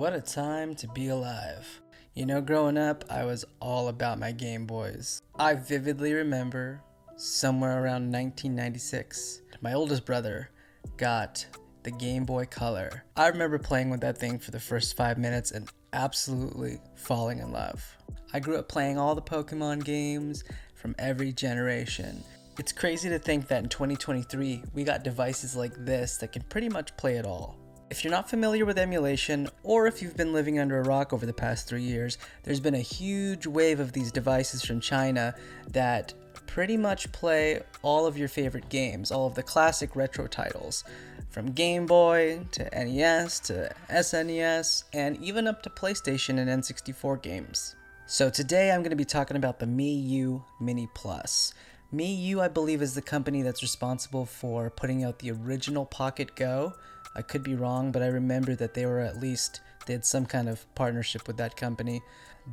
What a time to be alive. You know, growing up, I was all about my Game Boys. I vividly remember somewhere around 1996, my oldest brother got the Game Boy Color. I remember playing with that thing for the first 5 minutes and absolutely falling in love. I grew up playing all the Pokémon games from every generation. It's crazy to think that in 2023, we got devices like this that can pretty much play it all. If you're not familiar with emulation, or if you've been living under a rock over the past 3 years, there's been a huge wave of these devices from China that pretty much play all of your favorite games, all of the classic retro titles, from Game Boy to NES to SNES, and even up to PlayStation and N64 games. So today I'm going to be talking about the Miyoo Mini Plus. Miyoo, I believe, is the company that's responsible for putting out the original Pocket Go. I could be wrong, but I remember that they had some kind of partnership with that company.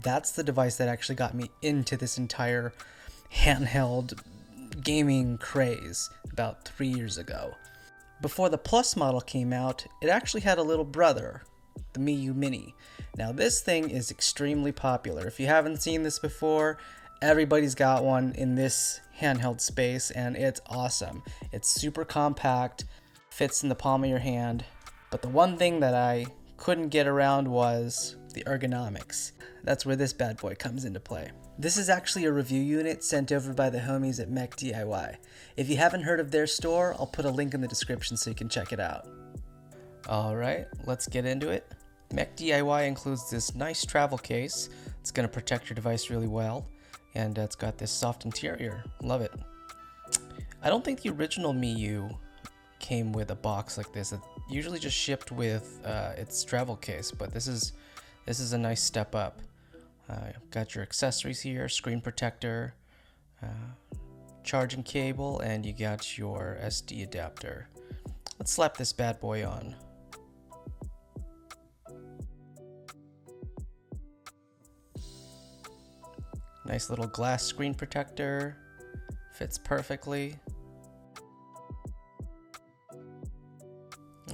That's the device that actually got me into this entire handheld gaming craze about 3 years ago. Before the Plus model came out, it actually had a little brother, the Miyoo Mini. Now this thing is extremely popular. If you haven't seen this before, everybody's got one in this handheld space, and it's awesome. It's super compact, fits in the palm of your hand, but the one thing that I couldn't get around was the ergonomics. That's where this bad boy comes into play. This is actually a review unit sent over by the homies at Mech DIY. If you haven't heard of their store, I'll put a link in the description so you can check it out. Alright, let's get into it. Mech DIY includes this nice travel case. It's going to protect your device really well, and it's got this soft interior. Love it. I don't think the original Miyoo came with a box like this. It usually just shipped with its travel case, but this is a nice step up. Got your accessories here, screen protector, charging cable, and you got your SD adapter. Let's slap this bad boy on. Nice little glass screen protector, fits perfectly.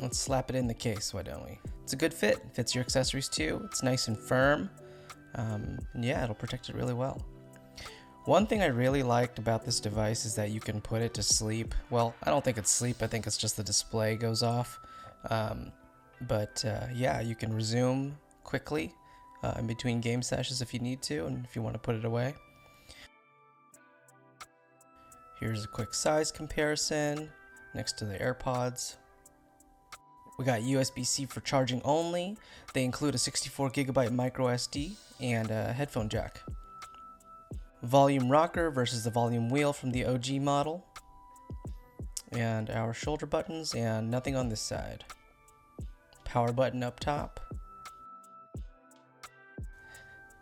Let's slap it in the case, why don't we? It's a good fit, fits your accessories too, it's nice and firm. Yeah, it'll protect it really well. One thing I really liked about this device is that you can put it to sleep. Well, I don't think it's sleep, I think it's just the display goes off. Yeah, you can resume quickly in between game sessions if you need to, and if you want to put it away. Here's a quick size comparison next to the AirPods. We got USB-C for charging only. They include a 64GB micro SD and a headphone jack. Volume rocker versus the volume wheel from the OG model. And our shoulder buttons, and nothing on this side. Power button up top.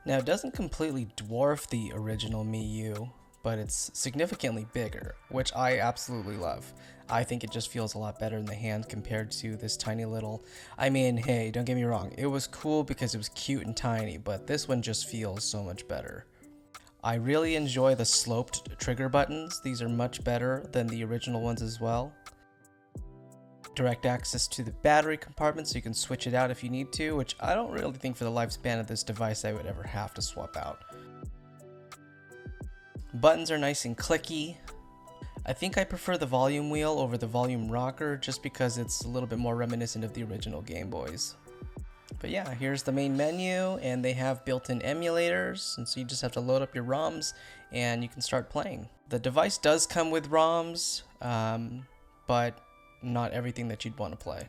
Now it doesn't completely dwarf the original Miyoo, but it's significantly bigger, which I absolutely love. I think it just feels a lot better in the hand compared to this tiny little... I mean, hey, don't get me wrong, it was cool because it was cute and tiny, but this one just feels so much better. I really enjoy the sloped trigger buttons. These are much better than the original ones as well. Direct access to the battery compartment so you can switch it out if you need to, which I don't really think for the lifespan of this device I would ever have to swap out. Buttons are nice and clicky. I think I prefer the volume wheel over the volume rocker just because it's a little bit more reminiscent of the original Game Boys. But yeah, here's the main menu, and they have built-in emulators, and so you just have to load up your ROMs and you can start playing. The device does come with ROMs, but not everything that you'd want to play.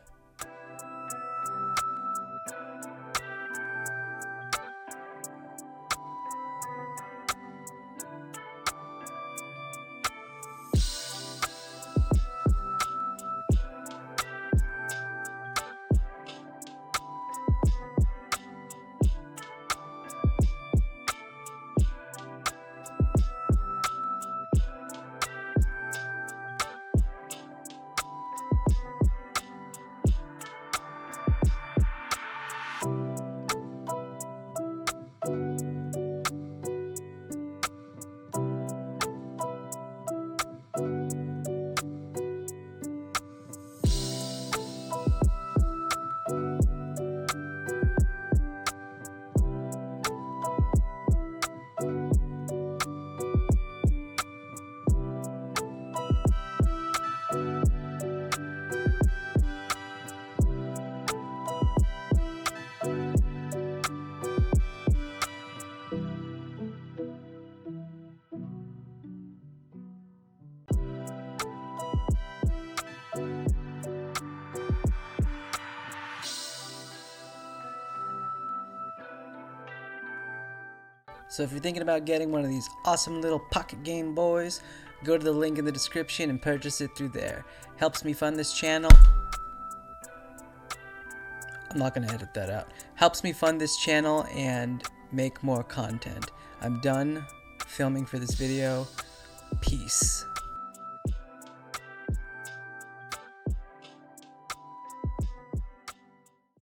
So if you're thinking about getting one of these awesome little pocket Game Boys, go to the link in the description and purchase it through there. Helps me fund this channel. I'm not going to edit that out. Helps me fund this channel and make more content. I'm done filming for this video. Peace.